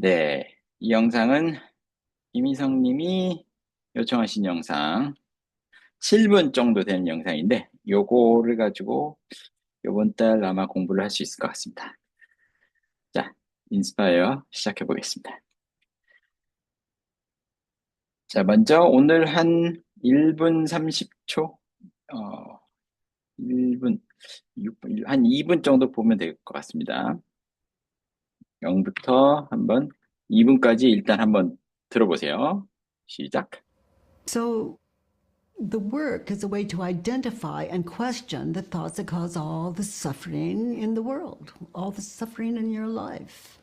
네, 이 영상은 김희성 님이 요청하신 영상 7분 정도 되는 영상인데 요거를 가지고 요번 달 아마 공부를 할 수 있을 것 같습니다. 자, 인스파이어 시작해 보겠습니다. 자, 먼저 오늘 한 1분 30초, 1분, 6분, 한 2분 정도 보면 될 것 같습니다. 0부터 한번 2분까지 일단 한번 들어보세요. 시작. So, the work is a way to identify and question the thoughts that cause all the suffering in the world, all the suffering in your life.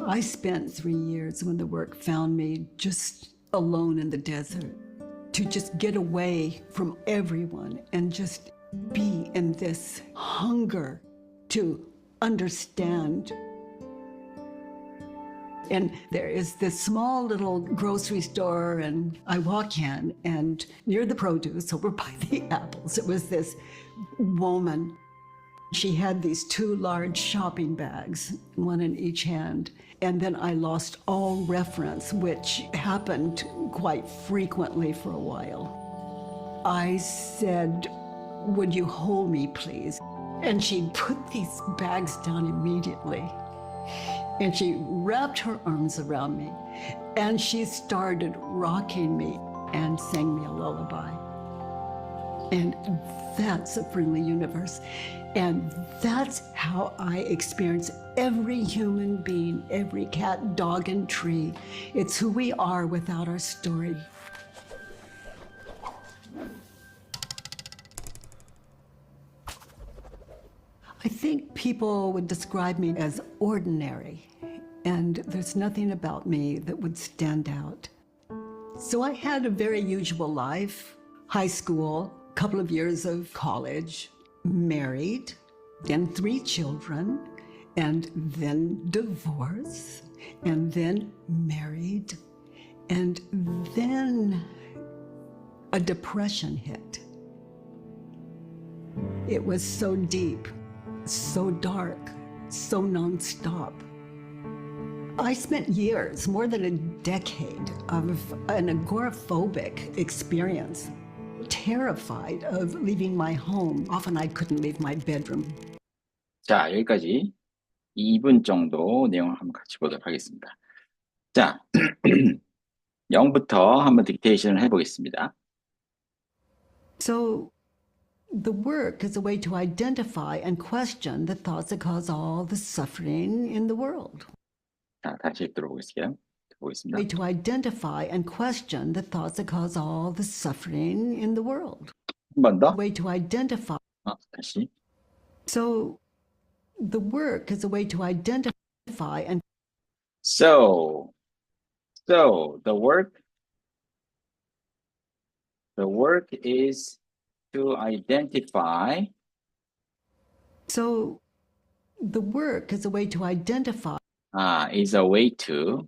I spent 3 years when the work found me just alone in the desert, to just get away from everyone and just be in this hunger to understand. And there is this small little grocery store, and I walk in, and near the produce, over by the apples, it was this woman. She had these two large shopping bags, one in each hand. And then I lost all reference, which happened quite frequently for a while. I said, "Would you hold me, please?" And she put these bags down immediately. And she wrapped her arms around me, and she started rocking me and sang me a lullaby. And that's a friendly universe. And that's how I experience every human being, every cat, dog, and tree. It's who we are without our story. I think people would describe me as ordinary, and there's nothing about me that would stand out. So I had a very usual life: high school, couple of years of college, married, then 3 children, and then divorce, and then married, and then a depression hit. It was so deep, so dark, so nonstop. I spent years, more than a decade, of an agoraphobic experience, terrified of leaving my home. Often I couldn't leave my bedroom. 자, 여기까지 2분 정도 내용을 한번 같이 보도록 하겠습니다. 자, 0부터 한번 딕테이션을 해보겠습니다. So, the work is a way to identify and question the thoughts that cause all the suffering in the world. 자, 다시 들어보겠습니다. 보겠습니다. Way to identify and question the thoughts that cause all the suffering in the world. 한 번 더. Way to identify. 다시. So, the work is a way to identify and So, the work is to identify. So, the work is a way to identify Is a way to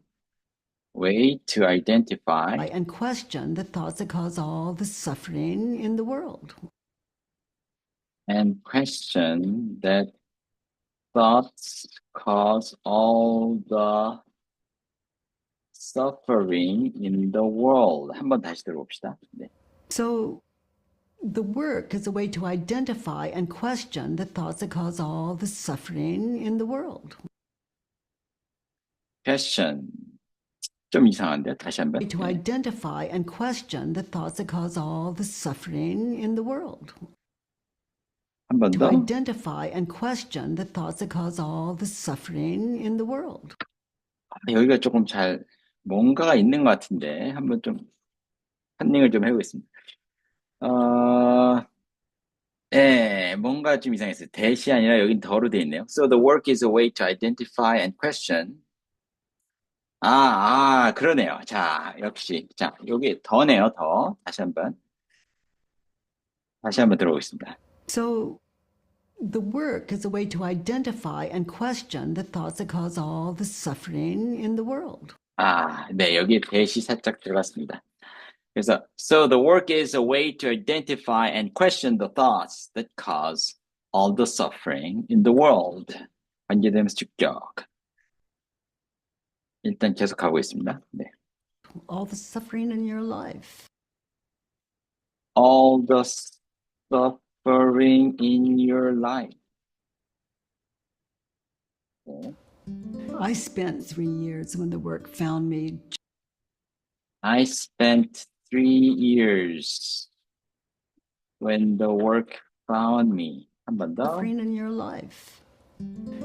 identify and question the thoughts that cause all the suffering in the world. and question that thoughts cause all the suffering in the world. 한번 다시 들어봅시다. 네. So, the work is a way to identify and question the thoughts that cause all the suffering in the world. Question. 좀 이상한데요. 다시 한번. To identify and question the thoughts that cause all the suffering in the world. 한 번 To 더. identify and question the thoughts that cause all the suffering in the world. 여기가 조금 잘 뭔가가 있는 것 같은데 한번 좀 컨닝을 좀 해보겠습니다. 네, 뭔가 좀 이상했어요. 대시 아니라 여긴 더로 돼 있네요. So the work is a way to identify and question. 그러네요. 자, 역시. 자, 여기 더네요, 더. 다시 한번 들어보겠습니다. So, the work is a way to identify and question the thoughts that cause all the suffering in the world. 네, 여기 대시 살짝 들어갔습니다. 그래서 so the work is a way to identify and question the thoughts that cause all the suffering in the world. 관계되면서 주격. 일단 계속 가고 있습니다. 네. all the suffering in your life. All the suffering in your life. 네. I spent 3 years when the work found me. I spent 3 years when the work found me. 한 번 더. Suffering in your life.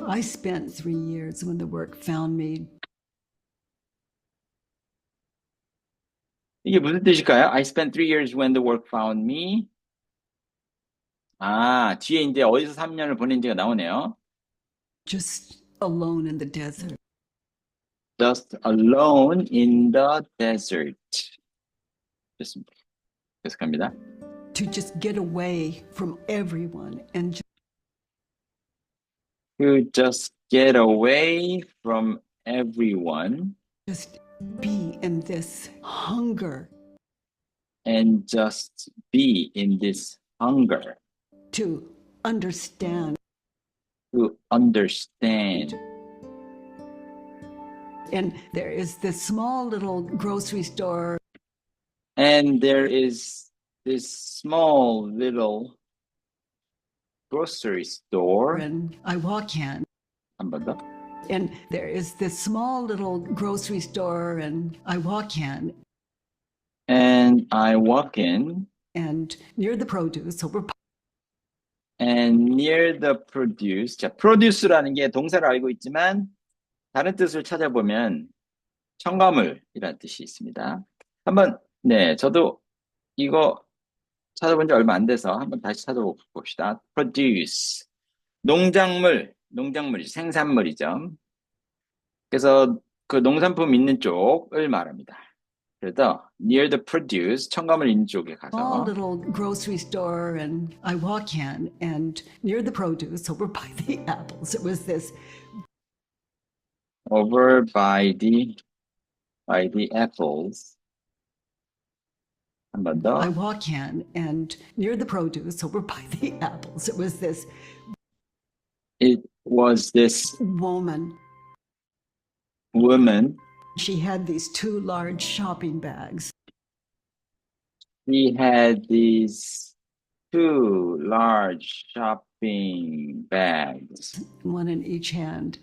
I spent 3 years when the work found me. 이게 무슨 뜻일까요? I spent 3 years when the work found me. 아, 뒤에 이제 어디서 3년을 보낸지가 나오네요. Just alone in the desert. Just alone in the desert. 좋습니다. 계속합니다. To just get away from everyone and To just get away from everyone just be in this hunger and just be in this hunger. to understand. To understand. And there is this small little grocery store. And there is this small little grocery store. And I walk in. 한 번 더. And there is this small little grocery store, and I walk in. And I walk in. And near the produce, over. And near the produce. 자, produce라는 게 동사를 알고 있지만 다른 뜻을 찾아보면 첨가물이라는 뜻이 있습니다. 한번 네, 저도 이거 찾아본 지 얼마 안 돼서 한번 다시 찾아봅시다. produce. 농작물이죠. 생산물이죠. 그래서 그 농산품 있는 쪽을 말합니다. 그래서 near the produce, 첨가물 있는 쪽에 Small 가서 little grocery store, and I walk in, and near the produce, over by the apples, it was this. over by the apples. 한 번 더. I walk in, and near the produce, over by the apples, it was this It was this woman. woman. She had these 2 large shopping bags. She had these 2 large shopping bags, One in each hand.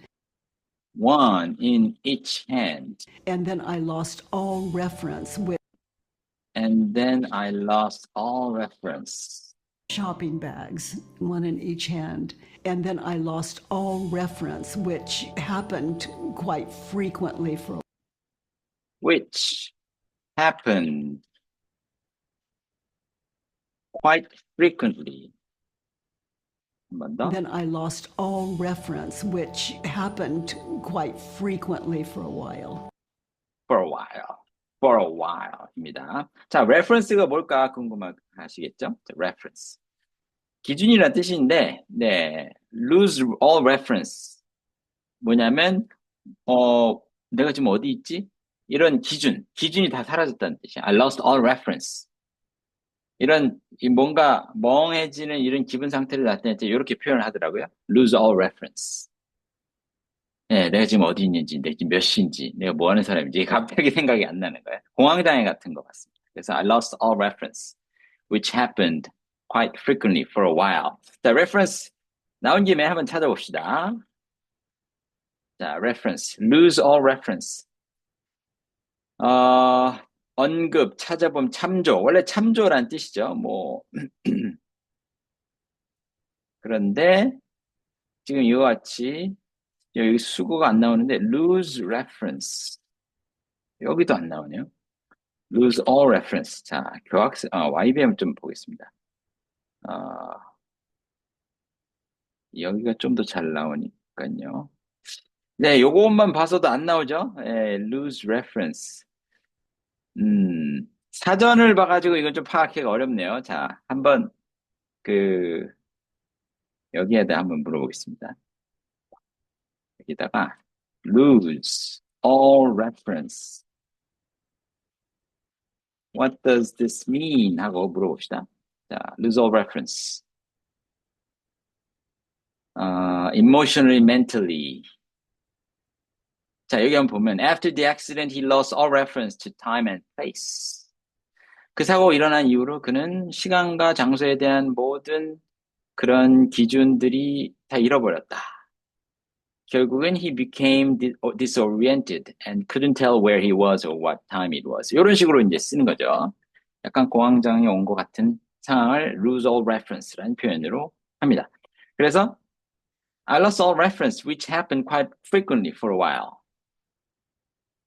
one in each hand. And then I lost all reference with And then I lost all reference. shopping bags, one in each hand. And then I lost all reference, which happened quite frequently for. Which happened quite frequently. 한 번 더. Then I lost all reference, which happened quite frequently for a while. For a while. For a while입니다. 자, reference가 뭘까 궁금하시겠죠? 자, reference. 기준이라는 뜻인데, 네, lose all reference. 뭐냐면, 내가 지금 어디 있지? 이런 기준이 다 사라졌다는 뜻이야. I lost all reference. 이런 뭔가 멍해지는 이런 기분 상태를 나타낼 때 이렇게 표현을 하더라고요. lose all reference. 네, 내가 지금 어디 있는지, 내가 지금 몇 시인지, 내가 뭐 하는 사람인지 갑자기 생각이 안 나는 거예요. 공황장애 같은 것 같습니다. 그래서 I lost all reference, which happened quite frequently for a while. 자, reference 나온 김에 한번 찾아봅시다. 자, reference, lose all reference. 언급, 찾아봄, 참조. 원래 참조란 뜻이죠. 뭐 그런데 지금 이와 같이 여기 수고가 안 나오는데 lose reference. 여기도 안 나오네요. lose all reference. 자, YBM 좀 보겠습니다. 여기가 좀 더 잘 나오니까요. 네, 요것만 봐서도 안 나오죠? 네, lose reference. 사전을 봐가지고 이건 좀 파악하기가 어렵네요. 자, 한번 여기에다 한번 물어보겠습니다. 여기다가 lose all reference. What does this mean? 하고 물어봅시다. 자, lose all reference. Emotionally, mentally. 자, 여기 한번 보면 After the accident, he lost all reference to time and place. 그 사고가 일어난 이후로 그는 시간과 장소에 대한 모든 그런 기준들이 다 잃어버렸다. 결국은 he became disoriented and couldn't tell where he was or what time it was. 이런 식으로 이제 쓰는 거죠. 약간 공황장애 온 것 같은 상황을 lose all reference라는 표현으로 합니다. 그래서 I lost all reference, which happened quite frequently for a while.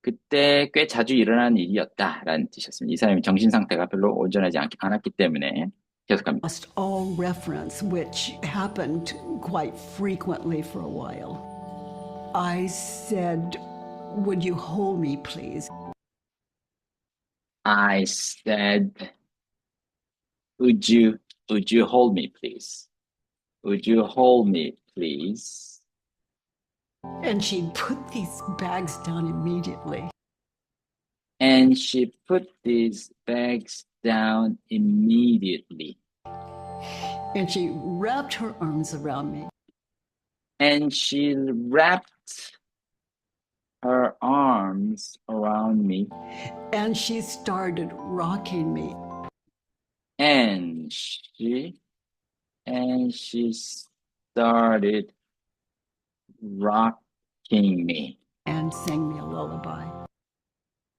그때 꽤 자주 일어나는 일이었다라는 뜻이었습니다. 이 사람이 정신 상태가 별로 온전하지 않았기 때문에 계속합니다. Lost all reference, which happened quite frequently for a while. I said, would you hold me, please? I said, would you hold me, please? Would you hold me, please? And she put these bags down immediately. And she put these bags down immediately. And she wrapped her arms around me. And she wrapped her arms around me. And she started rocking me. And she started rocking me. And sang me a lullaby.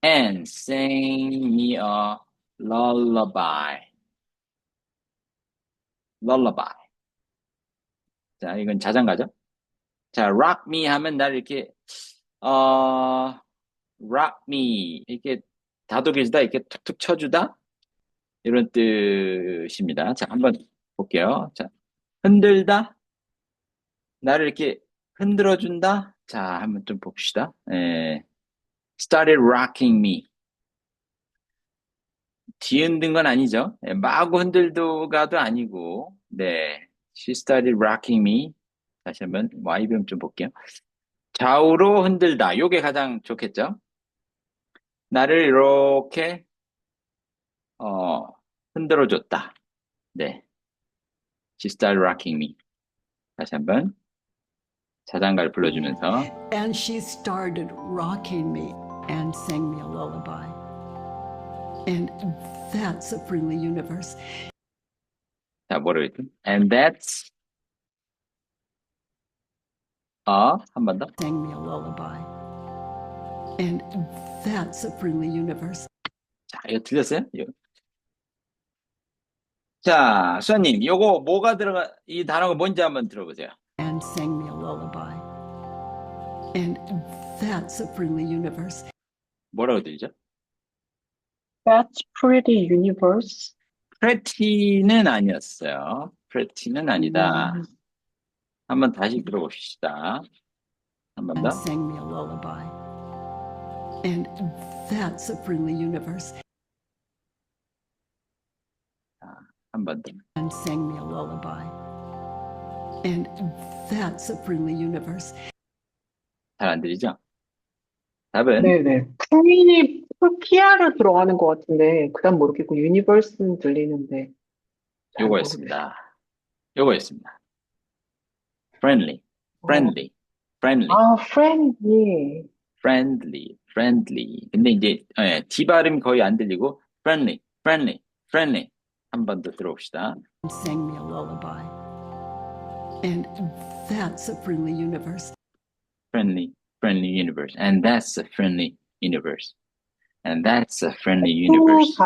And sang me a lullaby. lullaby. 자, 이건 자장가죠? 자, rock me 하면 날 이렇게, rock me. 이렇게 다독여주다, 이렇게 툭툭 쳐주다? 이런 뜻입니다. 자, 한번 볼게요. 자, 흔들다? 나를 이렇게 흔들어준다? 자, 한번 좀 봅시다. started rocking me. 뒤흔든 건 아니죠. 마구 흔들도가도 아니고, 네. She started rocking me. 다시 한번 Y변 좀 볼게요. 좌우로 흔들다. 요게 가장 좋겠죠. 나를 이렇게 흔들어줬다. 네. She started rocking me. 다시 한번 자장가를 불러주면서 And she started rocking me and sang me a lullaby. And that's a friendly universe. 자, 뭐라고 했지? And that's 한 번 더. Sang me a lullaby. And that's a friendly universe. 자, 이거 들렸어요? 이거. 자, 수아님, 요거 뭐가 이 단어가 뭔지 한번 들어보세요. And sang me a lullaby. And that's a friendly universe. 뭐라고 들리죠? That's pretty universe. pretty는 아니었어요. pretty는 아니다. 한번 다시 들어봅시다. 한 번 And 더. sang me a lullaby. And that's a friendly universe. 한 번 더. And sang me a lullaby. And that's a friendly universe. 잘 안 들리죠? 답은 네네. PR로 들어가는 것 같은데, 그다음 모르겠고, 유니버스는 들리는데. 잘 요거였습니다. 요거였습니다. friendly, 모르겠어요. friendly, 아, friendly. friendly, friendly. 근데 이제 D 발음이 거의 안 들리고 friendly, friendly, friendly. 한 번 더 들어봅시다. And sang me a lullaby. And that's a friendly universe. friendly, friendly universe. And that's a friendly universe. And that's a friendly F universe.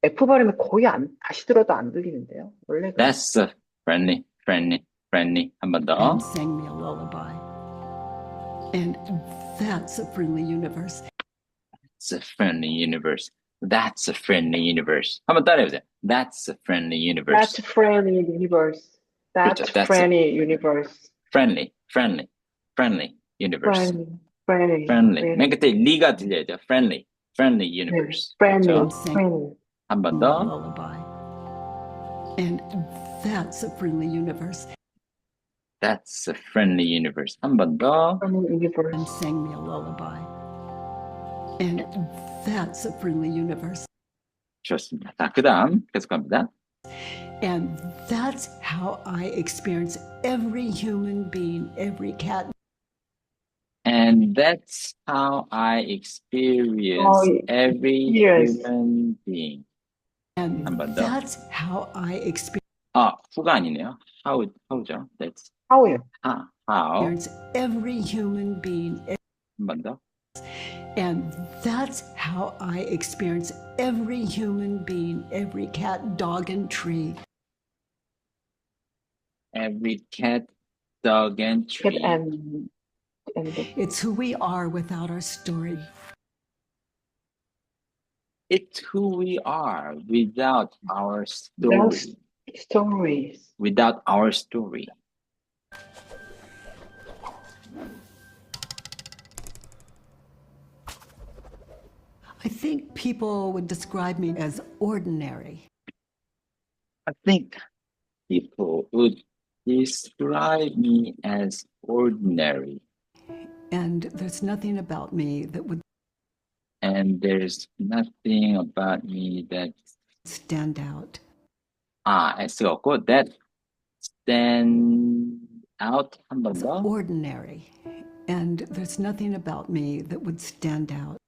F 발음이 거의 다시 들어도 안 들리는데요. 원래 That's a friendly, friendly, friendly. 한 번 더. And sang me a lullaby. And that's a friendly universe. It's a friendly universe. That's a friendly universe. 한번 따라해보세요. That's a friendly universe. That's friendly universe. That's 그렇죠. That's friendly universe. friendly, friendly, friendly universe. friendly. friendly. 맨 끝에 리가 들려야죠. friendly, friendly 네, universe. friendly. 그렇죠? friendly. 한 번 Me a 더. lullaby. And that's a friendly universe. That's a friendly universe. 한 번 더. friendly And universe. sang me a lullaby. And that's a friendly universe. 좋습니다. 자, 그 다음 계속합니다. And that's how I experience every human being, every cat. And And that's how I experience every experience. human being. And 한 번 더. that's how I experience who가 아니네요. how죠. That's How요. how. every human being. 한 번 더. And that's how I experience every human being, every cat, dog, and tree. Every cat, dog, and Cat tree. and It's who we are without our story. It's who we are without our without story. stories. Without our story. I think people would describe me as ordinary. I think people would describe me as ordinary. And there's nothing about me that would And there's nothing about me that stand out. S가 없고 that stand out 한 번 It's 더. ordinary. And there's nothing about me that would stand out.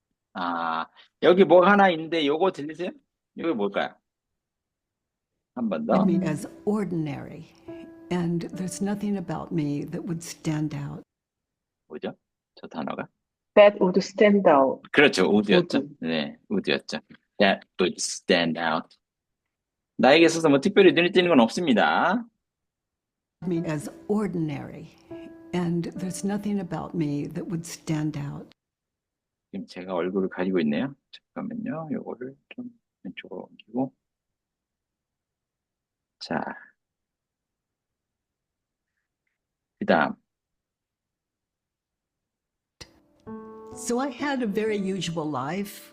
여기 뭐 하나 있는데 요거 들리세요? 이거 뭘까요? 한 번 더. Me as ordinary. And there's nothing about me that would stand out. 뭐죠? 저 단어가? That would stand out. 그렇죠. would였죠. would. 네, would였죠. That would stand out. 나에게 있어서 뭐 특별히 눈에 띄는 건 없습니다. Me as ordinary. And there's nothing about me that would stand out. 지금 제가 얼굴을 가리고 있네요. 잠깐만요. 요거를 좀 왼쪽으로 옮기고. 자. 그 다음. So I had a very usual life.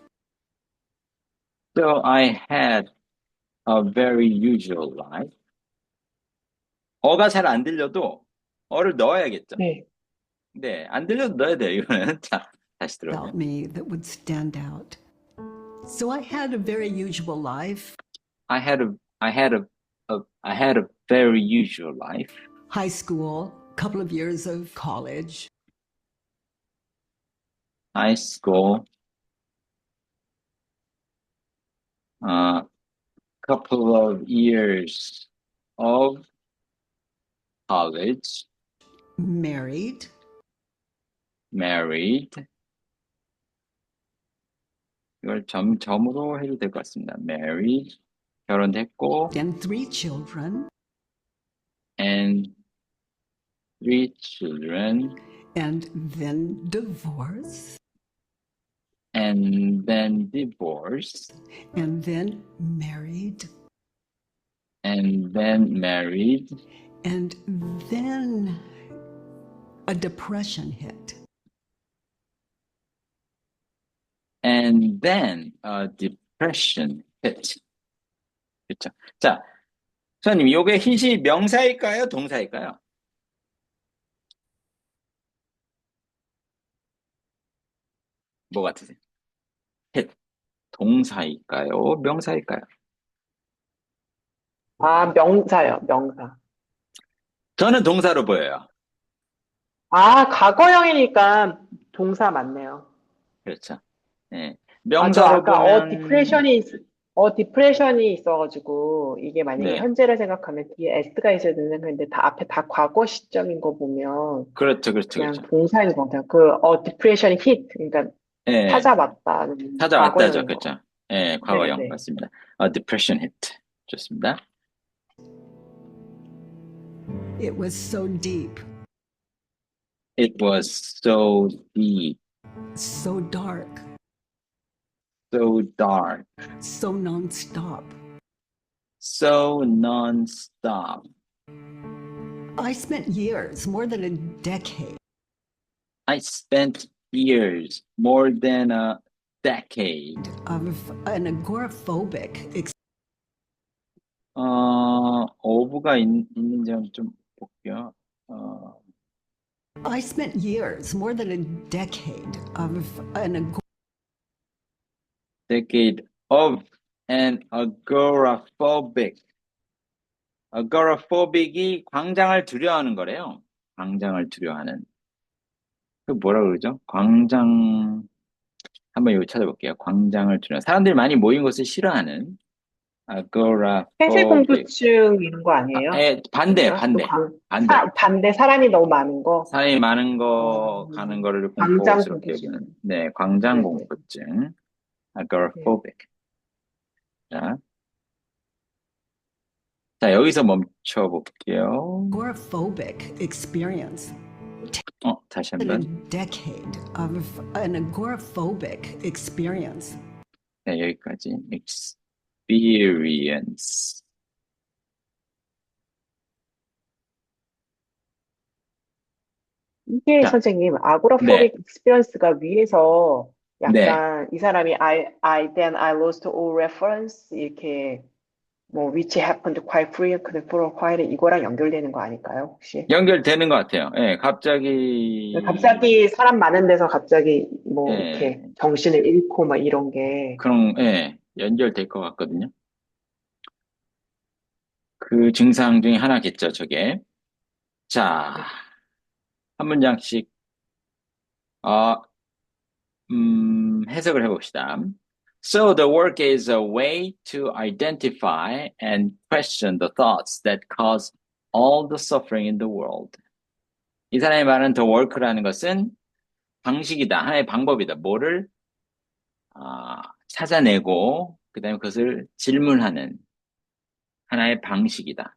So I had a very usual life. 어가 잘 안 들려도 어를 넣어야겠죠. 네. 네, 안 들려도 넣어야 돼요, 이거는. 자, 다시 About 들어보면. me that would stand out. So I had a very usual life. I had a very usual life. High school, couple of years of college. High school, couple of years of college, Married. married. 이걸 점으로 해도 될 것 같습니다. married, 결혼했고, And 3 children. and 3 children, And then divorce. and then divorced, And then married. and then married, And then a depression hit. and then a depression hit. 그렇죠. 자, 선생님, 요게 hit이 명사일까요? 동사일까요? 뭐 같으세요? hit, 동사일까요? 명사일까요? 명사요, 명사. 저는 동사로 보여요. 과거형이니까 동사 맞네요. 그렇죠. 네. 저 명사로 아까 보면 디프레션이 있어가지고, 이게 만약에 네. 현재를 생각하면 뒤에 s가 있어야 되는 건데, 앞에 다 과거 시점인 거 보면, 그렇죠, 그냥 그렇죠. 동사인 것 같아요. 디프레션이 hit, 그러니까 네. 찾아왔다는 찾아왔다죠, 과거형인 거. 그렇죠. 네, 과거형 네, 네. 맞습니다. depression hit. 좋습니다. It was so deep, It was so deep, so dark, so dark, so nonstop. so non-stop. I spent years, more than a decade, I spent years, more than a decade, of an agoraphobic 어부가 있는지 좀 볼게요. I spent years, more than a decade, of an decade of an agoraphobic. agoraphobic이 광장을 두려워하는 거래요. 광장을 두려워하는. 그 뭐라 그러죠? 광장, 한번 이거 찾아볼게요. 광장을 두려. 사람들이 많이 모인 곳을 싫어하는 agoraphobic. 폐쇄공포증 이런 거 아니에요? 반대, 아닌가? 반대, 반대. 반대 사람이 너무 많은 거. 사람이 많은 어, 거, 가는 거를 광장 공포스럽게 공포증. 여기는, 네, 광장 네네. 공포증, 네. agoraphobic. 자, 자, 여기서 멈춰볼게요. Agoraphobic experience. 다시 A 한번. decade of an agoraphobic experience. 네, 여기까지. experience. 이게 자, 선생님, 네, 아고라포빅 익스피리언스가 위에서 네. 약간 이 사람이 then I lost all reference 이렇게 뭐 which happened quite frequently for a while 이거랑 연결되는 거 아닐까요, 혹시? 연결되는 것 같아요. 예, 갑자기, 갑자기 사람 많은 데서 갑자기 뭐 이렇게 예, 정신을 잃고 막 이런 게 그런, 예, 연결될 것 같거든요. 그 증상 중에 하나겠죠, 저게. 자, 네. 한 문장씩, 어, 해석을 해봅시다. So the work is a way to identify and question the thoughts that cause all the suffering in the world. 이 사람이 말하는 the work라는 것은 방식이다. 하나의 방법이다. 뭐를 찾아내고 그다음에 그것을 질문하는 하나의 방식이다.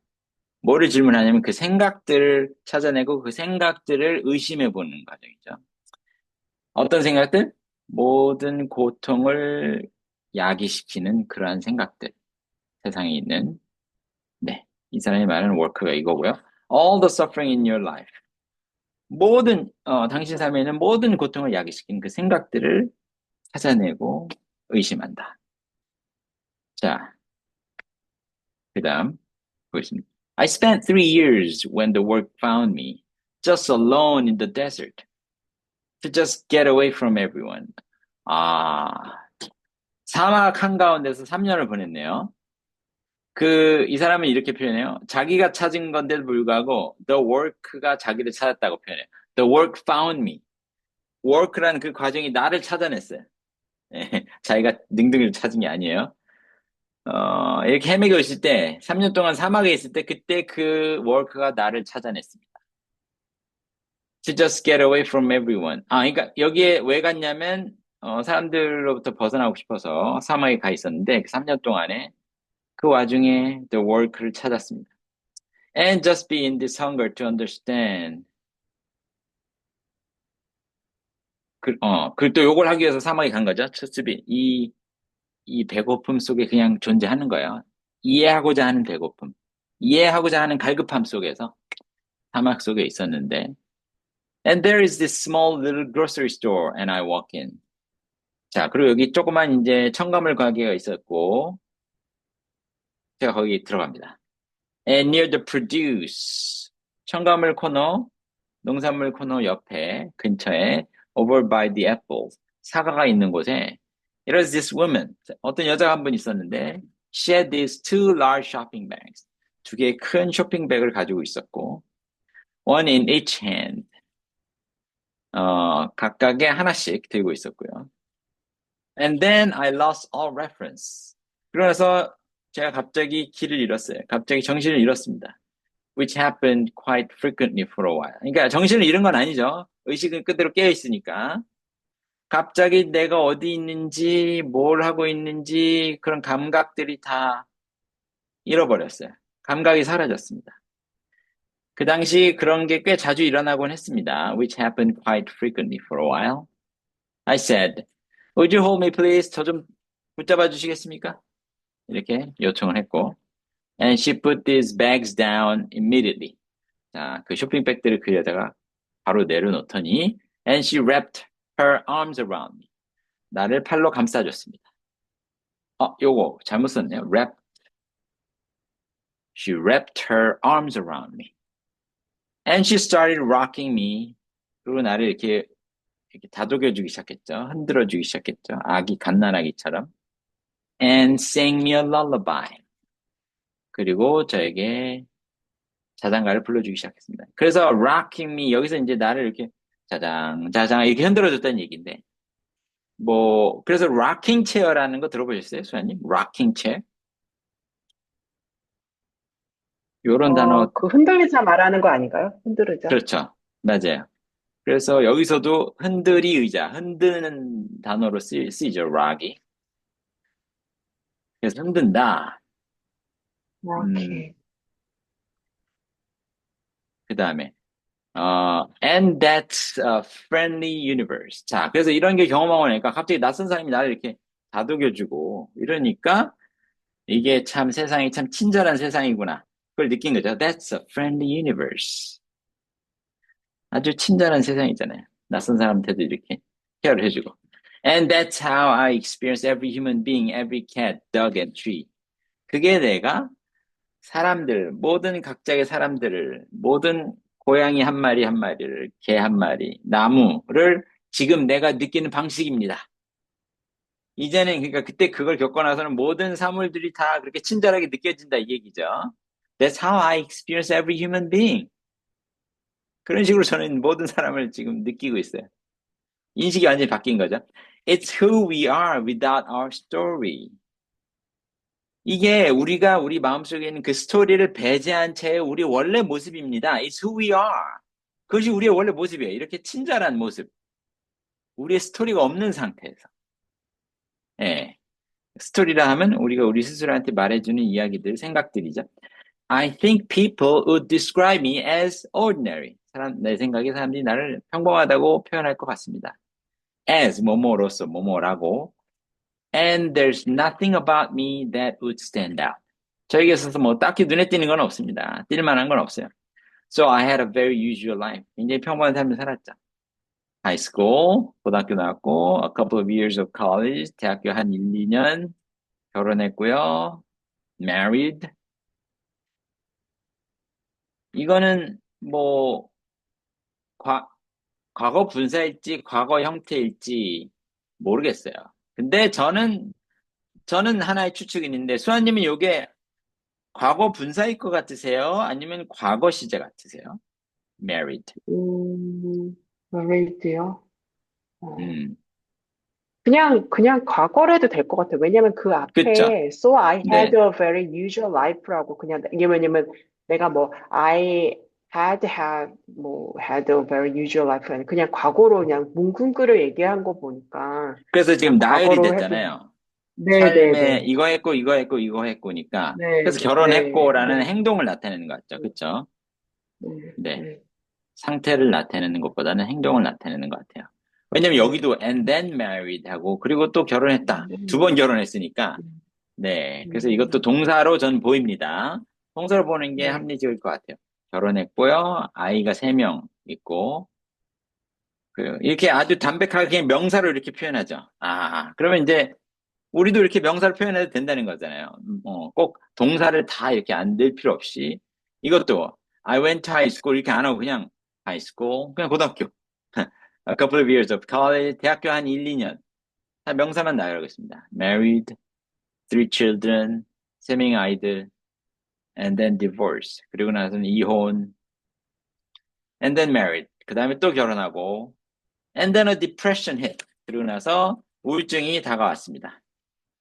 뭐를 질문하냐면 그 생각들을 찾아내고 그 생각들을 의심해 보는 과정이죠. 어떤 생각들? 모든 고통을 야기시키는 그러한 생각들. 세상에 있는, 네. 이 사람이 말하는 워크가 이거고요. All the suffering in your life. 당신 삶에 있는 모든 고통을 야기시키는 그 생각들을 찾아내고 의심한다. 자, 그 다음, 보겠습니다. I spent 3 years when the work found me, just alone in the desert, to just get away from everyone. 아, 사막 한가운데서 3년을 보냈네요. 이 사람은 이렇게 표현해요. 자기가 찾은 건데도 불구하고, the work가 자기를 찾았다고 표현해요. The work found me. work라는 그 과정이 나를 찾아냈어요. 예, 자기가 능동적으로 찾은 게 아니에요. 이렇게 헤매고 있을 때, 3년 동안 사막에 있을 때, 그때 그 work가 나를 찾아냈습니다. To just get away from everyone. 그러니까 여기에 왜 갔냐면, 사람들로부터 벗어나고 싶어서 사막에 가 있었는데, 그 3년 동안에 그 와중에 the work를 찾았습니다. And just be in this hunger to understand. 그리고 또 요걸 하기 위해서 사막에 간 거죠. 첫습이. 이 배고픔 속에 그냥 존재하는 거예요. 이해하고자 하는 배고픔. 이해하고자 하는 갈급함 속에서 사막 속에 있었는데. And there is this small little grocery store and I walk in. 자, 그리고 여기 조그만 이제 첨가물 가게가 있었고, 제가 거기 들어갑니다. And near the produce. 첨가물 코너, 농산물 코너 옆에, 근처에, over by the apples. 사과가 있는 곳에, it was this woman. 어떤 여자가 한 분 있었는데, she had these two large shopping bags. 2개의 큰 쇼핑백을 가지고 있었고, one in each hand. 각각에 하나씩 들고 있었고요. And then I lost all reference. 그러면서 제가 갑자기 길을 잃었어요. 갑자기 정신을 잃었습니다. Which happened quite frequently for a while. 그러니까 정신을 잃은 건 아니죠. 의식은 그대로 깨어 있으니까. 갑자기 내가 어디 있는지, 뭘 하고 있는지 그런 감각들이 다 잃어버렸어요. 감각이 사라졌습니다. 그 당시 그런 게 꽤 자주 일어나곤 했습니다. Which happened quite frequently for a while. I said, Would you hold me please? 저 좀 붙잡아 주시겠습니까? 이렇게 요청을 했고. And she put these bags down immediately. 자, 그 쇼핑백들을 그 여자가 바로 내려놓더니 and she wrapped her arms around me. 나를 팔로 감싸줬습니다. 요거 잘못 썼네요. She wrapped her arms around me. And she started rocking me. 그리고 나를 이렇게 다독여주기 시작했죠. 흔들어주기 시작했죠. 아기 갓난아기처럼. And sang me a lullaby. 그리고 저에게 자장가를 불러주기 시작했습니다. 그래서 rocking me 여기서 이제 나를 이렇게 자장, 자장, 이렇게 흔들어줬다는 얘기인데. 뭐, 그래서 rocking chair라는 거 들어보셨어요, 수아님? rocking chair? 요런 단어, 그 흔들리자 말하는 거 아닌가요? 흔들리자. 그렇죠. 맞아요. 그래서 여기서도 흔들이 의자, 흔드는 단어로 쓰이죠, rock이. 그래서 흔든다. 음, 오케이. 그 다음에, and that's a friendly universe. 자, 그래서 이런 게 경험하고 나니까 갑자기 낯선 사람이 나를 이렇게 다독여주고 이러니까 이게 참 세상이 참 친절한 세상이구나. 그걸 느낀 거죠. That's a friendly universe. 아주 친절한 세상이잖아요. 낯선 사람한테도 이렇게 케어를 해주고. And that's how I experience every human being, every cat, dog, and tree. 그게 내가 사람들, 모든 각자의 사람들을, 모든 고양이 한 마리 한 마리를, 개 한 마리, 나무를 지금 내가 느끼는 방식입니다. 이제는 그러니까 그때 그걸 겪고 나서는 모든 사물들이 다 그렇게 친절하게 느껴진다 이 얘기죠. That's how I experience every human being. 그런 식으로 저는 모든 사람을 지금 느끼고 있어요. 인식이 완전히 바뀐 거죠. It's who we are without our story. 이게 우리가 우리 마음속에 있는 그 스토리를 배제한 채의 우리 원래 모습입니다. It's who we are. 그것이 우리의 원래 모습이에요. 이렇게 친절한 모습. 우리의 스토리가 없는 상태에서. 예. 스토리라 하면 우리가 우리 스스로한테 말해주는 이야기들, 생각들이죠. I think people would describe me as ordinary. 내 생각에 사람들이 나를 평범하다고 표현할 것 같습니다. As 뭐뭐로서 뭐뭐라고. And there's nothing about me that would stand out. 저에게 있어서 뭐 딱히 눈에 띄는 건 없습니다. 띌 만한 건 없어요. So I had a very usual life. 굉장히 평범한 삶을 살았죠. High school, 고등학교 나왔고, a couple of years of college, 대학교 한 1, 2년, 결혼했고요. Married. 이거는 뭐 과, 과거 분사일지 과거 형태일지 모르겠어요. 근데 저는 하나의 추측이 있는데 수아님은 이게 과거 분사일 것 같으세요? 아니면 과거 시제 같으세요? Married. married요? 어, 음, 그냥 과거로 해도 될 것 같아요. 왜냐면 그 그쵸? 앞에 So I had 네, a very usual life라고 그냥 이게 왜냐면 내가 뭐 I had a very usual life 아니 그냥 과거로 그냥 뭉뚱그려 얘기한 거 보니까 그래서 그냥 지금 나열이 과거로 해도 됐잖아요. 삶에 네네네 이거 했고 이거 했고 이거 했고니까 그래서 네네네 결혼했고라는 행동을 나타내는 것 같죠. 그쵸? 네, 네. 네, 상태를 나타내는 것보다는 행동을 나타내는 것 같아요. 왜냐면 네, 여기도 and then married 하고 그리고 또 결혼했다. 네, 두 번 결혼했으니까 네. 그래서 이것도 동사로 전 보입니다. 동사로 보는 게 네, 합리적일 것 같아요. 결혼했고요. 아이가 3명 있고 이렇게 아주 담백하게 그냥 명사로 이렇게 표현하죠. 그러면 이제 우리도 이렇게 명사를 표현해도 된다는 거잖아요. 꼭 동사를 다 이렇게 안 될 필요 없이 이것도 I went to high school 이렇게 안 하고 그냥 high school 그냥 고등학교 a couple of years of college 대학교 한 1, 2년 다 명사만 나열하겠습니다. Married, three children, 3명의 아이들 and then divorce 그리고 나서는 이혼 and then married 그 다음에 또 결혼하고 and then a depression hit 그리고 나서 우울증이 다가왔습니다.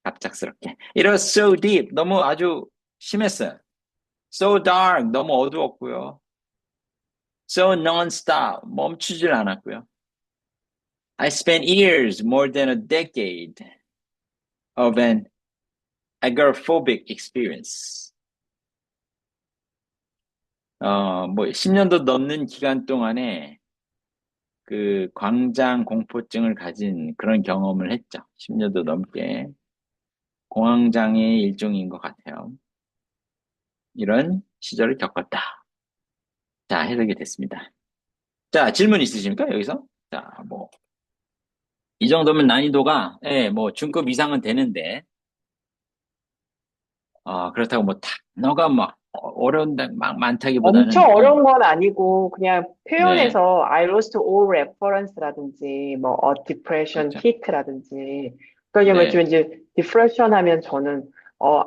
갑작스럽게. It was so deep. 너무 아주 심했어요. So dark. 너무 어두웠고요. So non-stop. 멈추질 않았고요. I spent years, more than a decade, of an agoraphobic experience. 뭐 10년도 넘는 기간 동안에 그 광장 공포증을 가진 그런 경험을 했죠. 10년도 넘게. 공황장애의 일종인 것 같아요. 이런 시절을 겪었다. 자, 해석이 됐습니다. 자, 질문 있으십니까? 여기서? 자, 뭐, 이 정도면 난이도가, 예, 뭐, 중급 이상은 되는데, 그렇다고 뭐, 단어가 막, 어려운 데 막 많다기보다는, 엄청 어려운 건 아니고 그냥 네, 표현에서 I lost all reference라든지 뭐 a depression 그렇죠. hit라든지 그러냐면 네, 지금 이제 depression 하면 저는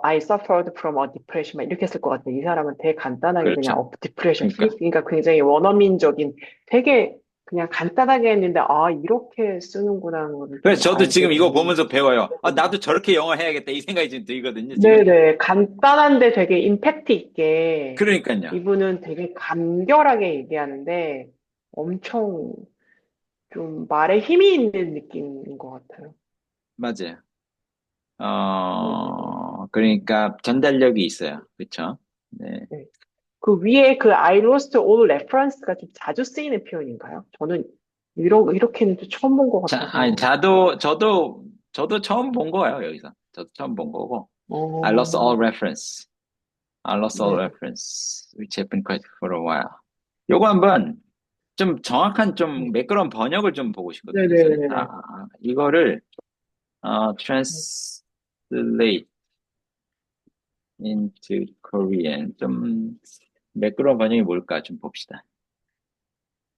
I suffered from a depression 막 이렇게 쓸 것 같아요. 이 사람은 되게 간단하게 그냥 그렇죠. depression 그러니까, hit 그러니까 굉장히 원어민적인 되게 그냥 간단하게 했는데, 아, 이렇게 쓰는구나, 하는 거를 좀 그래서 저도 알게 지금 이거 되는. 보면서 배워요. 아, 나도 저렇게 영어 해야겠다. 이 생각이 지금 들거든요, 지금. 네네. 간단한데 되게 임팩트 있게 그러니까요. 이분은 되게 간결하게 얘기하는데 엄청 좀 말에 힘이 있는 느낌인 것 같아요. 맞아요. 네네네. 그러니까 전달력이 있어요. 그쵸? 네. 네. 그 위에 그 I lost all reference가 좀 자주 쓰이는 표현인가요? 저는 이렇게는 또 처음 본 것 자, 아니, 같아서. 저도 처음 본 거예요, 여기서. 저도 처음 본 거고. I lost 어, all reference. I lost all 네네. reference, which happened quite for a while. 요거 한번 좀 정확한 좀 매끄러운 번역을 좀 보고 싶거든요, 저는. 네네네네. 이거를, translate into Korean. 좀 매끄러운 번역이 뭘까 좀 봅시다.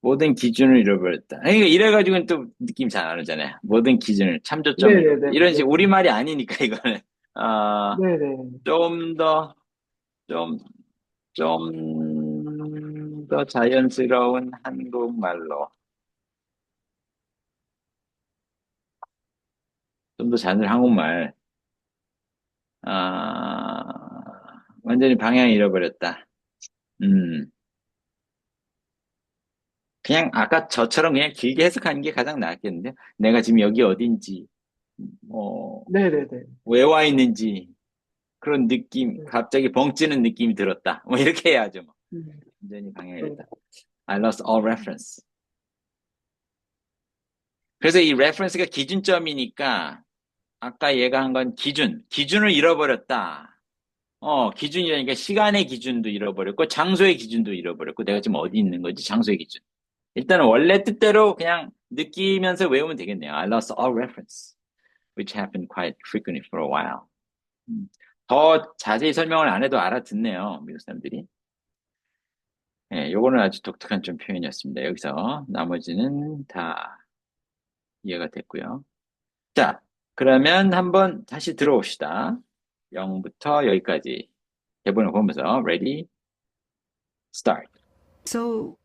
모든 기준을 잃어버렸다. 그러니까 이래가지고는 또 느낌 잘 안 오잖아요. 모든 기준을, 참조점을 잃어버렸다. 네네네. 이런 식 우리말이 아니니까, 이거는. 아, 네네. 좀 더, 좀, 좀 더 자연스러운 한국말로. 좀 더 자연스러운 한국말. 완전히 방향 잃어버렸다. 음, 그냥 아까 저처럼 그냥 길게 해석하는 게 가장 낫겠는데? 내가 지금 여기 어딘지, 뭐, 네네네. 왜 와 있는지, 그런 느낌, 네. 갑자기 벙찌는 느낌이 들었다. 뭐 이렇게 해야죠. 뭐. 음, 완전히 방향 네. 잃었다. I lost all reference. 그래서 이 reference가 기준점이니까, 아까 얘가 한 건 기준을 잃어버렸다. 기준이라니까 시간의 기준도 잃어버렸고, 장소의 기준도 잃어버렸고, 내가 지금 어디 있는 거지? 장소의 기준. 일단은 원래 뜻대로 그냥 느끼면서 외우면 되겠네요. I lost all reference, which happened quite frequently for a while. 음, 더 자세히 설명을 안 해도 알아듣네요, 미국 사람들이. 예, 요거는 아주 독특한 좀 표현이었습니다. 여기서 나머지는 다 이해가 됐고요. 자, 그러면 한번 다시 들어봅시다. 0부터 여기까지 대본을 보면서 ready, start. So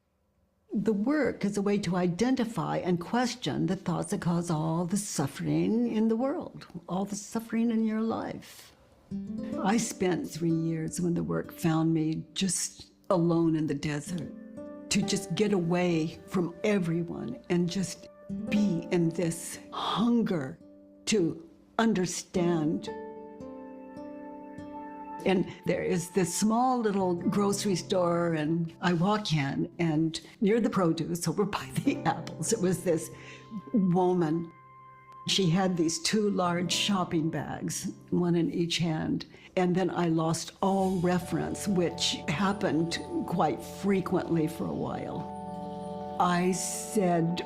the work is a way to identify and question the thoughts that cause all the suffering in the world, all the suffering in your life. I spent 3 years when the work found me just alone in the desert to just get away from everyone and just be in this hunger to understand. And there is this small little grocery store, and I walk in, and near the produce, over by the apples, it was this woman. She had these two large shopping bags, one in each hand. And then I lost all reference, which happened quite frequently for a while. I said,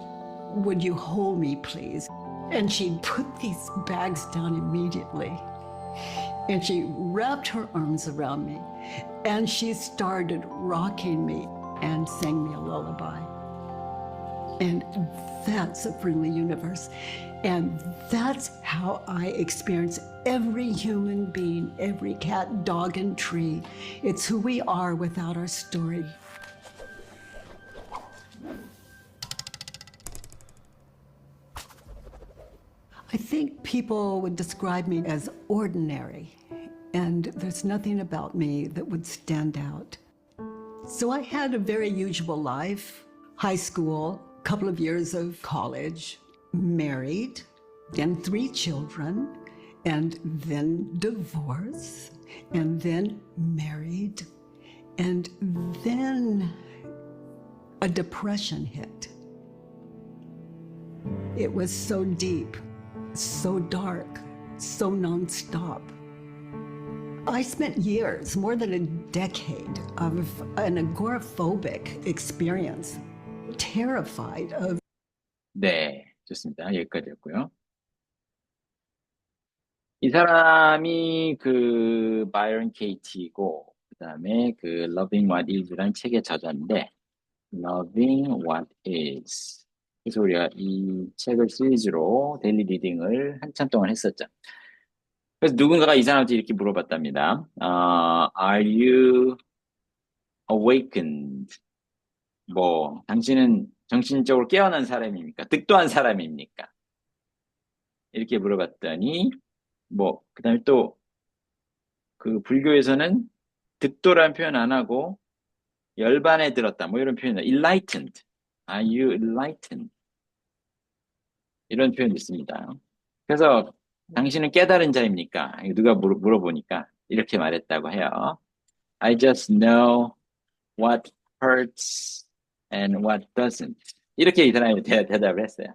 "Would you hold me, please?" And she put these bags down immediately. And she wrapped her arms around me and she started rocking me and sang me a lullaby. And that's a friendly universe. And that's how I experience every human being, every cat, dog, and tree. It's who we are without our story. I think people would describe me as ordinary, and there's nothing about me that would stand out. So I had a very usual life: high school, couple of years of college, married, and 3 children, and then divorce, and then married, and then a depression hit. It was so deep, so dark, so nonstop. I spent years, more than a decade, of an agoraphobic experience, terrified of. 네, 좋습니다. 여기까지였고요. 이 사람이 그 바이런 케이티고 그다음에 그 Loving What Is라는 책의 저자인데 Loving What Is. 그래서 우리가 이 책을 시리즈로 데일리 리딩을 한참 동안 했었죠. 그래서 누군가가 이 사람한테 이렇게 물어봤답니다. Are you awakened? 뭐 당신은 정신적으로 깨어난 사람입니까? 득도한 사람입니까? 이렇게 물어봤더니, 그 다음에 또, 그 불교에서는 득도라는 표현 안 하고, 열반에 들었다. 뭐 이런 표현을, enlightened. Are you enlightened? 이런 표현이 있습니다. 그래서, 당신은 깨달은 자입니까? 누가 물어보니까, 이렇게 말했다고 해요. I just know what hurts and what doesn't. 이렇게 이 사람이 대답을 했어요.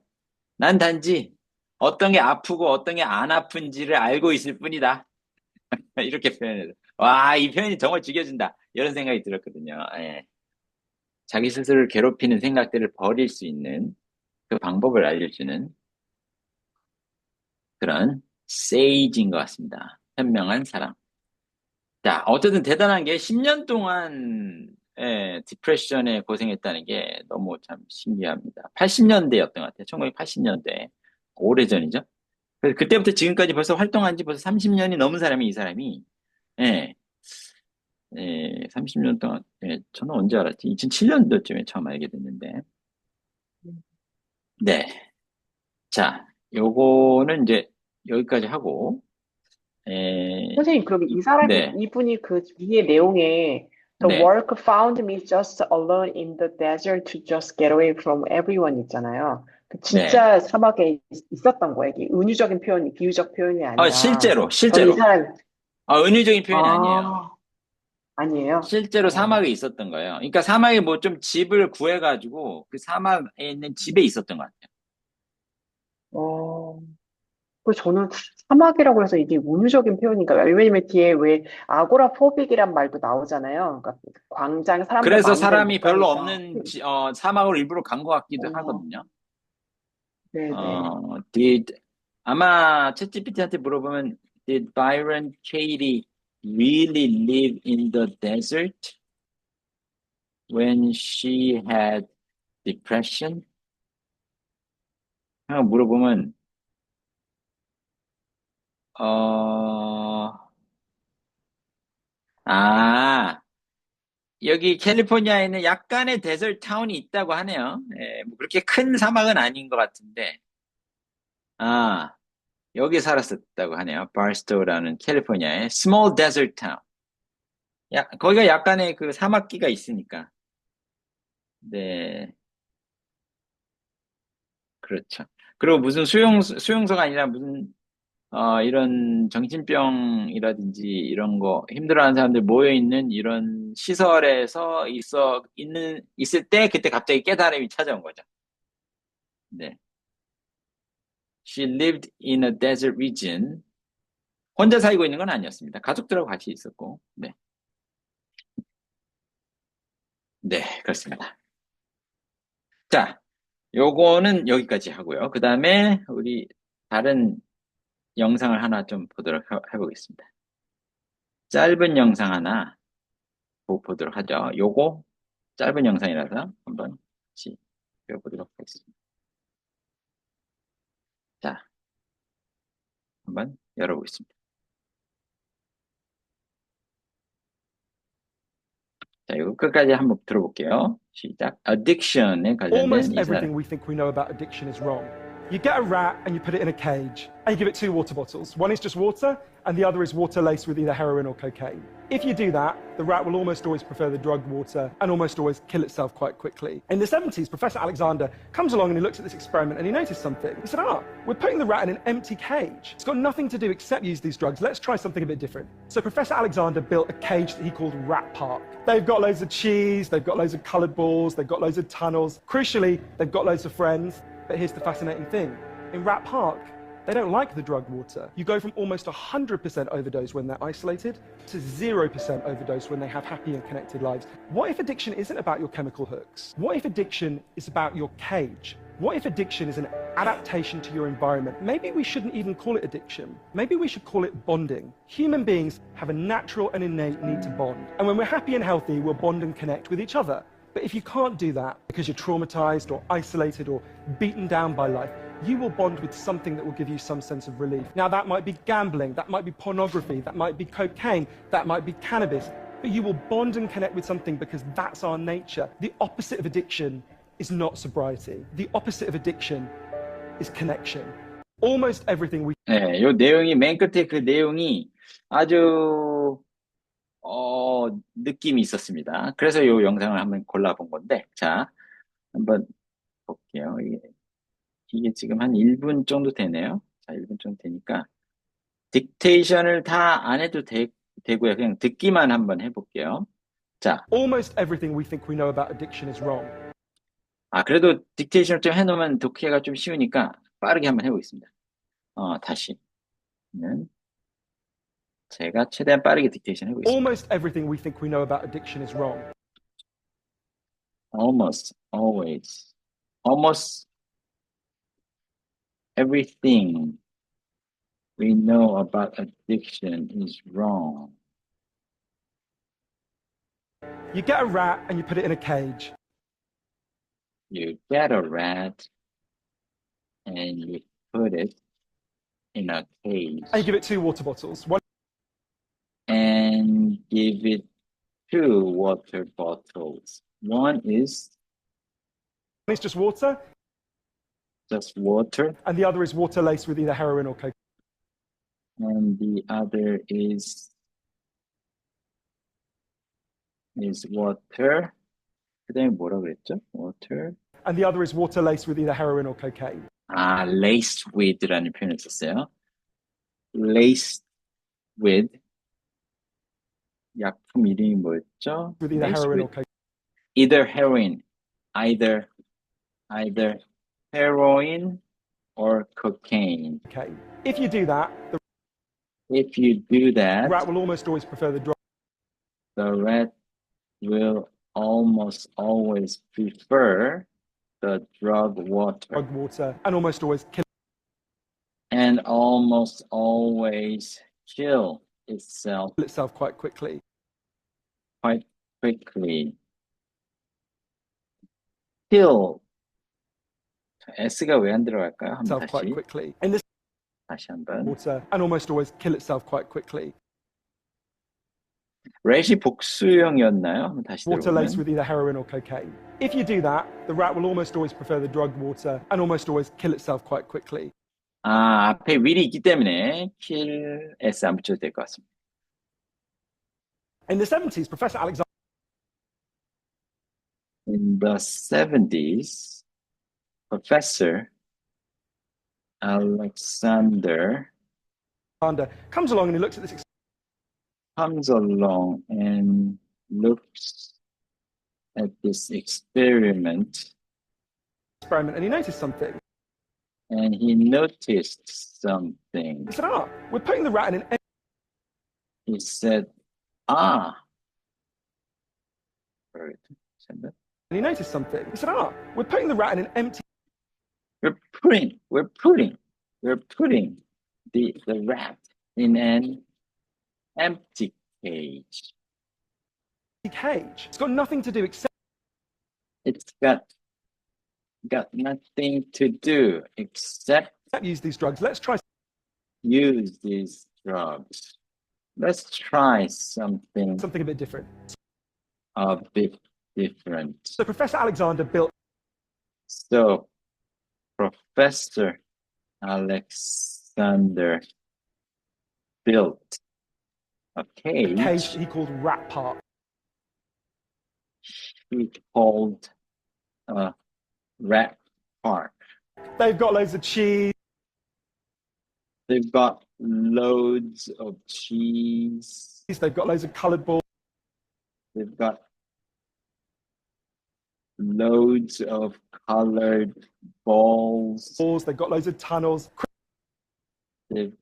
난 단지 어떤 게 아프고 어떤 게 안 아픈지를 알고 있을 뿐이다. 이렇게 표현해서. 와, 이 표현이 정말 죽여준다. 이런 생각이 들었거든요. 예. 자기 스스로를 괴롭히는 생각들을 버릴 수 있는 그 방법을 알려주는 그런 세이지인 것 같습니다. 현명한 사람. 자, 어쨌든 대단한 게 10년 동안 디프레션에 고생했다는 게 너무 참 신기합니다. 80년대였던 것 같아요. 1980년대. 오래전이죠. 그래서 그때부터 지금까지 벌써 활동한 지 벌써 30년이 넘은 사람이 이 사람이. 예, 30년 동안, 저는 언제 알았지? 2007년도쯤에 처음 알게 됐는데. 네. 자, 요거는 이제 여기까지 하고, 선생님, 그럼 네, 이분이 그 위의 내용에 The 네, work found me just alone in the desert to just get away from everyone 있잖아요. 그 네. 진짜 사막에 있었던 거예요. 이게 은유적인 표현이, 비유적 표현이 아니라. 저는 이 실제로. 사람, 은유적인 표현이 아니에요. 아, 아니에요. 실제로 사막에 있었던 거예요. 그러니까 사막에 뭐 좀 집을 구해가지고 그 사막에 있는 집에 있었던 것 같아요. 어, 그 저는 사막이라고 해서 이게 은유적인 표현인가? 왜냐면 뒤에 왜 아고라포빅이란 말도 나오잖아요. 그러니까 광장, 사람들 그래서 많은 데를 사람이 못 별로 가니까. 없는 사막으로 일부러 간 것 같기도 어, 하거든요. 네네. did 아마 챗GPT한테 물어보면 did Byron Katie really live in the desert when she had depression? 하고 물어보면 어, 아, 여기 캘리포니아에는 약간의 데설트 타운이 있다고 하네요. 뭐 그렇게 큰 사막은 아닌 것 같은데, 아, 여기 살았었다고 하네요. 바스토라는 캘리포니아의 small desert town. 거기가 약간의 그 사막기가 있으니까. 네, 그렇죠. 그리고 무슨 수용소가 아니라 무슨, 이런 정신병이라든지 이런 거 힘들어하는 사람들 모여있는 이런 시설에서 있을 때 그때 갑자기 깨달음이 찾아온 거죠. 네. She lived in a desert region. 혼자 살고 있는 건 아니었습니다. 가족들하고 같이 있었고, 네. 네, 그렇습니다. 자, 요거는 여기까지 하고요. 그 다음에 우리 다른 영상을 하나 좀 해보겠습니다. 짧은 영상 하나 보도록 하죠. 요거 짧은 영상이라서 한번 같이 배워보도록 하겠습니다. 자, 한번 열어보겠습니다. 자, 이거 끝까지 한번 들어볼게요. 시작. Addiction에 관련된 Almost 이 사람. everything we think we know about addiction is wrong. You get a rat and you put it in a cage and you give it 2 water bottles. One is just water and the other is water laced with either heroin or cocaine. If you do that, the rat will almost always prefer the drugged water and almost always kill itself quite quickly. In the 70s, Professor Alexander comes along and he looks at this experiment and he noticed something. He said, we're putting the rat in an empty cage. It's got nothing to do except use these drugs. Let's try something a bit different. So Professor Alexander built a cage that he called Rat Park. They've got loads of cheese, they've got loads of coloured balls, they've got loads of tunnels. Crucially, they've got loads of friends. But here's the fascinating thing. In Rat Park, they don't like the drugged water. You go from almost 100% overdose when they're isolated to 0% overdose when they have happy and connected lives. What if addiction isn't about your chemical hooks? What if addiction is about your cage? What if addiction is an adaptation to your environment? Maybe we shouldn't even call it addiction. Maybe we should call it bonding. Human beings have a natural and innate need to bond. And when we're happy and healthy, we'll bond and connect with each other. But if you can't do that because you're traumatized or isolated or beaten down by life, you will bond with something that will give you some sense of relief. Now, that might be gambling, that might be pornography, that might be cocaine, that might be cannabis, but you will bond and connect with something because that's our nature. The opposite of addiction is not sobriety. The opposite of addiction is connection. Almost everything we 네, 요 내용이 맨 끝에 그 내용이 아주 느낌이 있었습니다. 그래서 요 영상을 한번 골라본 건데, 자, 한번 볼게요. 이게 지금 한 1분 정도 되네요. 자, 1분 정도 되니까 딕테이션을 다 안 해도 되고요. 그냥 듣기만 한번 해볼게요. 자, almost everything we think we know about addiction is wrong. 그래도 딕테이션을 좀 해놓으면 독해가 좀 쉬우니까 빠르게 한번 해보겠습니다. 다시. 제가 최대한 빠르게 딕테이션 해보겠습니다. Almost everything we think we know about addiction is wrong. Almost always. Almost everything we know about addiction is wrong. You get a rat and you put it in a cage. You get a rat and you put it in a cage And you give it 2 water bottles. One and give it 2 water bottles. One is is just water, just water, and the other is water laced with either heroin or cocaine. and the other is water. 그다음에 뭐라 그랬죠? Water. And the other is water laced with either heroin or cocaine. Laced with라는 표현을 썼어요. Laced with. 약품 이름이 뭐였죠? With either Laced heroin or with cocaine. either heroin, either heroin or cocaine. If you do that, the If you do that, rat will almost always prefer the drug the rat will almost always prefer the drug water water and almost always kill and almost always kill itself itself quite quickly. quite quickly. Kill. S가 왜 안 들어갈까요? 한번 Itself quite 다시. quickly. In this 다시 한번. water and almost always kill itself quite quickly. 렛이 복수형이었나요? 한번 다시 Water laced 들어보면. with either heroin or cocaine. If you do that, the rat will almost always prefer the drug water and almost always kill itself quite quickly. 앞에 will이 있기 때문에 kill S 안 붙여도 될 것 같습니다. In the 70s, Professor Alexander In the 70s, Professor Alexander comes along and he looks at this comes along and looks at this experiment, experiment and he noticed something. and he noticed something. He said, we're putting the rat in an He said, and he noticed something. He said, we're putting the rat in an empty we're putting the rat in an empty cage. cage. It's got nothing to do except It's got nothing to do except use these drugs. Let's try use these drugs. Let's try something something a bit different. a bit different. So Professor Alexander built So, Professor Alexander built a a cage cage he called Rat Park. he called a rat park. They've got loads of cheese. They've got loads of cheese. They've got loads of coloured balls. They've got loads of colored balls. They've got loads of tunnels. They've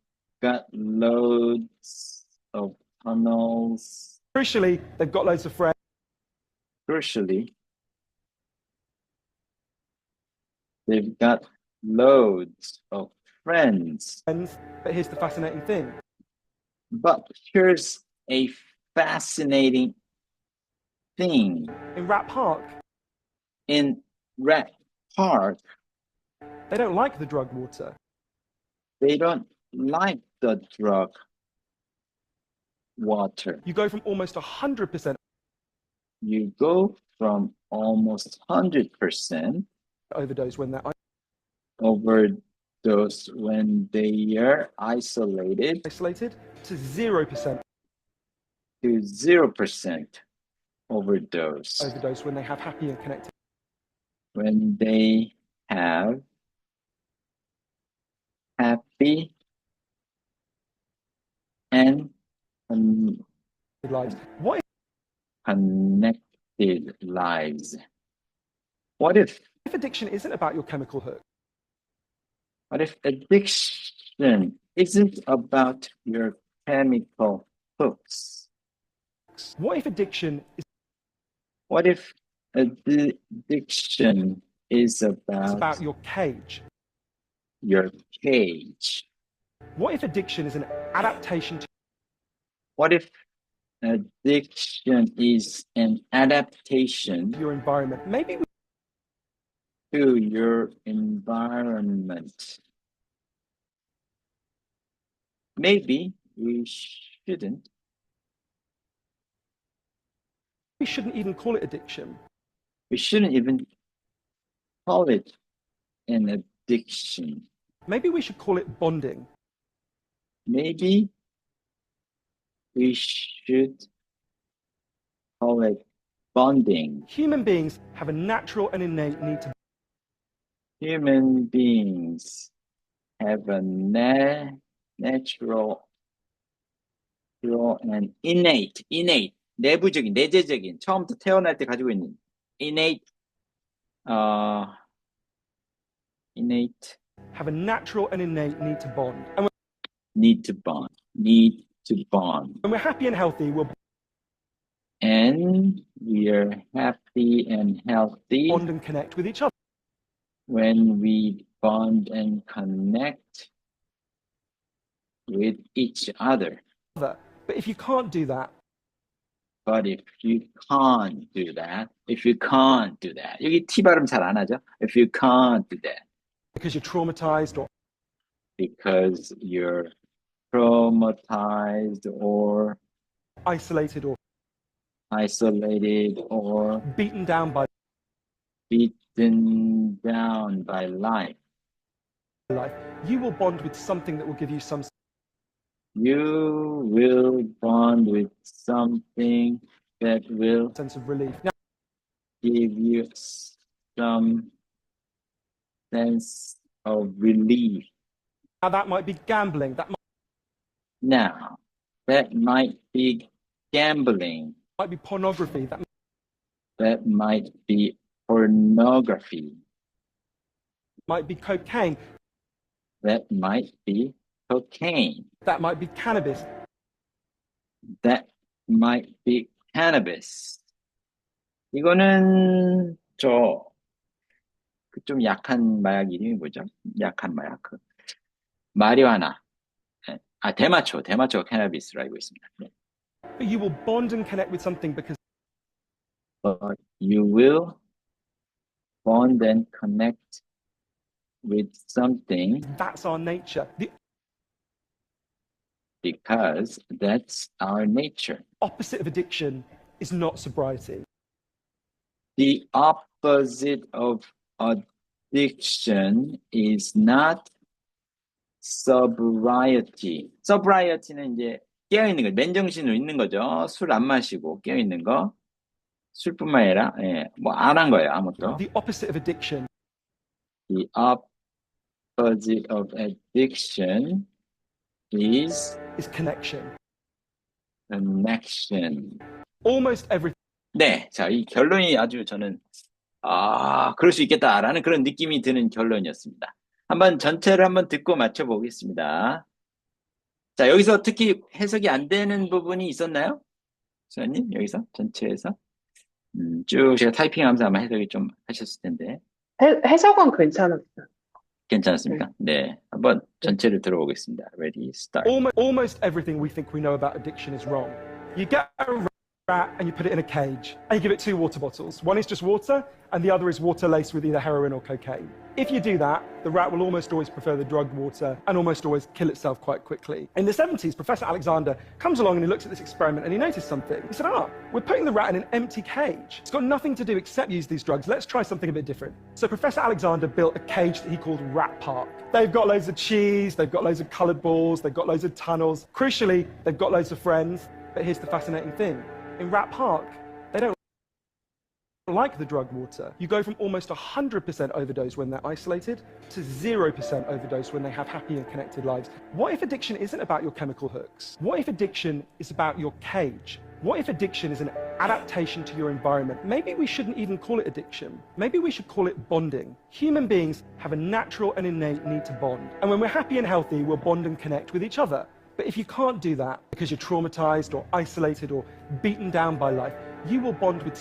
got loads of tunnels. Crucially, they've got loads of friends. Crucially, they've got loads of friends. But here's the fascinating thing. But here's a fascinating thing. In Rat Park, In Rat Park, they don't like the drug water. they don't like the drug water. You go from almost 100% You go from almost 100% overdose when they're overdose when they are isolated isolated, to 0% to 0% overdose overdose when they have happy and connected when they have happy and lives. What connected lives. What if if addiction isn't about your chemical hook? addiction isn't about your chemical hooks? What if addiction is What if addiction is about about your cage? your cage? What if addiction is an adaptation to What if addiction is an adaptation your environment? Maybe we to your environment? Maybe we shouldn't shouldn't even call it addiction. we shouldn't even call it an addiction. Maybe we should call it bonding. Maybe we should call it bonding. Human beings have a natural and innate need to Human beings have a natural and innate, 내부적인, 내재적인, 처음부터 태어날 때 가지고 있는 innate, have a natural and innate need to bond. And need to bond. when we're happy and healthy, we'll And we are happy and healthy bond and connect with each other. when we bond and connect with each other. But if you can't do that, But if you can't do that, 여기 T 발음 잘 안 하죠? If you can't do that, because you're traumatized or because you're traumatized or isolated or isolated or beaten down by beaten down by life, life, you will bond with something that will give you some you will bond with something that will sense of relief. Now, give you some sense of relief. that might be gambling. Now, that might be gambling. Might be pornography. That might be pornography. Might be cocaine. That might be cocaine. That might be cannabis. That might be cannabis. 이거는 좀 약한 마약 이름이 뭐죠? 약한 마약. 마리화나. 대마초가 캐나비스로 알고 있습니다. 네. But you will bond and connect with something because But you will bond and connect with something that's our nature. The because that's our nature. opposite of addiction is not sobriety. The opposite of addiction is not sobriety. sobriety는 이제 깨어있는 거, 맨정신으로 있는 거죠. 술 안 마시고 깨어있는 거. 술뿐만 아니라, 뭐 안 한 거예요, 아무것도. The opposite of addiction The opposite of addiction is connection. connection. Almost everything 네, 자, 이 결론이 아주 저는 그럴 수 있겠다라는 그런 느낌이 드는 결론이었습니다. 한번 전체를 한번 듣고 맞춰보겠습니다. 자, 여기서 특히 해석이 안 되는 부분이 있었나요? 수아님, 여기서 전체에서 쭉 제가 타이핑하면서 아마 해석이 좀 하셨을 텐데 해석은 괜찮았어요. 괜찮았습니까? 네, 한번 전체를 들어보겠습니다. Ready, start. almost everything we think we know about addiction is wrong. You get a rat and you put it in a cage and you give it 2 water bottles. One is just water and the other is water laced with either heroin or cocaine. If you do that, the rat will almost always prefer the drugged water and almost always kill itself quite quickly. In the 70s, Professor Alexander comes along and he looks at this experiment and he noticed something. He said, we're putting the rat in an empty cage. It's got nothing to do except use these drugs. Let's try something a bit different. So Professor Alexander built a cage that he called Rat Park. They've got loads of cheese, they've got loads of coloured balls, they've got loads of tunnels. Crucially, they've got loads of friends. But here's the fascinating thing. In Rat Park, they don't like the drugged water. You go from almost 100% overdose when they're isolated to 0% overdose when they have happy and connected lives. What if addiction isn't about your chemical hooks? What if addiction is about your cage? What if addiction is an adaptation to your environment? Maybe we shouldn't even call it addiction. Maybe we should call it bonding. Human beings have a natural and innate need to bond. And when we're happy and healthy, we'll bond and connect with each other. But if you can't do that because you're traumatized or isolated or beaten down by life, you will bond with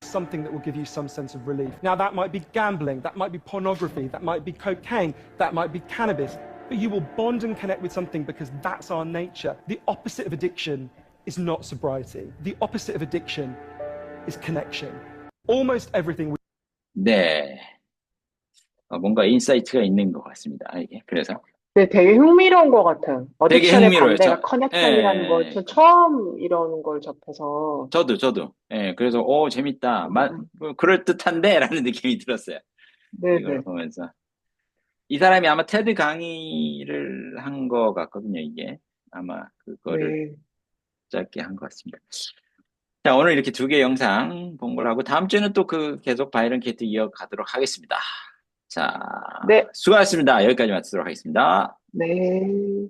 something that will give you some sense of relief. Now, that might be gambling, that might be pornography, that might be cocaine, that might be cannabis, but you will bond and connect with something because that's our nature. The opposite of addiction is not sobriety. The opposite of addiction is connection. Almost everything we 네. 뭔가 인사이트가 있는 것 같습니다. 이게. 그래서 네, 되게 흥미로운 것 같아요. 되게 어딕션의 흥미로워요. 반대가 커넥션이라는 거 예. 저 처음 이러는 걸 접해서 저도. 예, 그래서, 재밌다. 그럴듯한데? 라는 느낌이 들었어요. 네네. 이걸 보면서. 이 사람이 아마 테드 강의를 한 것 같거든요, 이게. 아마 그거를 네. 짧게 한 것 같습니다. 자, 오늘 이렇게 2개 영상 본 걸 하고, 다음 주에는 또 계속 바이런 게이트 이어가도록 하겠습니다. 자, 네. 수고하셨습니다. 여기까지 마치도록 하겠습니다. 네.